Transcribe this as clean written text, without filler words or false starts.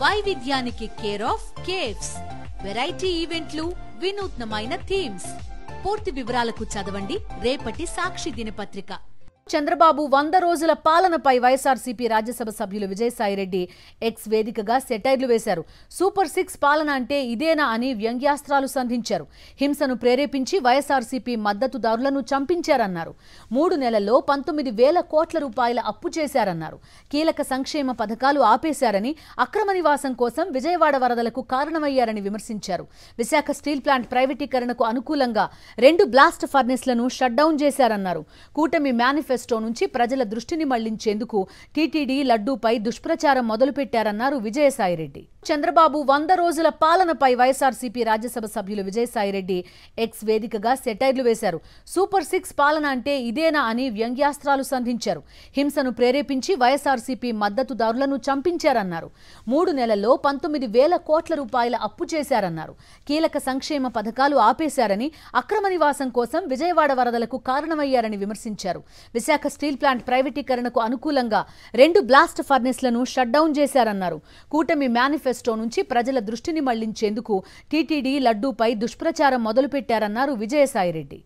వైవిధ్యానికి care of caves, variety ఈవెంట్లు, వినూత్నమైన థీమ్స్. పూర్తి వివరాలకు చదవండి రేపటి సాక్షి దినపత్రిక. చంద్రబాబు 100 రోజుల పాలనపై వైఎస్ఆర్సీపీ రాజ్యసభ సభ్యులు విజయసాయిరెడ్డి ఎక్స్ వేదికగా సెటైర్లు వేశారు. సూపర్ 6 పాలన అంటే ఇదేనా అని వ్యంగ్యాస్త్రాలు సంధించారు. హింసను ప్రేరేపించి వైఎస్ఆర్సీపీ మద్దతుదారులను చంపించారన్నారు. 3 నెలల్లో 19,000 కోట్ల రూపాయల అప్పు చేశారన్నారు. కీలక సంక్షేమ పథకాలు ఆపేశారని, అక్రమ నివాసం కోసం విజయవాడ వరదలకు కారణమయ్యారని విమర్శించారు. విశాఖ స్టీల్ ప్లాంట్ ప్రైవేటీకరణకు అనుకూలంగా 2 బ్లాస్ట్ ఫర్నేస్లను షట్డౌన్ చేశారన్నారు. కూటమి మేనిఫెస్టో నుంచి ప్రజల దృష్టిని మళ్లించేందుకు టీటీడీ లడ్డూపై దుష్ప్రచారం మొదలుపెట్టారన్నారు విజయసాయిరెడ్డి. చంద్రబాబు 100 రోజుల పాలనపై వైఎస్ఆర్సీపీ రాజ్యసభ సభ్యులు విజయసాయిరెడ్డి ఎక్స్ వేదికగా సెటైర్లు వేశారు. సూపర్ 6 పాలన అంటే ఇదేనా అని వ్యంగ్యాస్త్రాలు సంధించారు. హింసను ప్రేరేపించి వైఎస్ఆర్సీపీ మద్దతుదారులను చంపించారన్నారు. 3 నెలల్లో 19,000 కోట్ల రూపాయల అప్పు చేశారన్నారు. కీలక సంక్షేమ పథకాలు ఆపేశారని, అక్రమ నివాసం కోసం విజయవాడ వరదలకు కారణమయ్యారని విమర్శించారు. విశాఖ స్టీల్ ప్లాంట్ ప్రైవేటీకరణకు అనుకూలంగా 2 బ్లాస్ట్ ఫర్నేస్లను షట్డౌన్ చేశారన్నారు. కూటమి మేనిఫెస్టో నుంచి ప్రజల దృష్టిని మళ్లించేందుకు టీటీడీ లడ్డూపై దుష్ప్రచారం మొదలుపెట్టారన్నారు విజయసాయిరెడ్డి.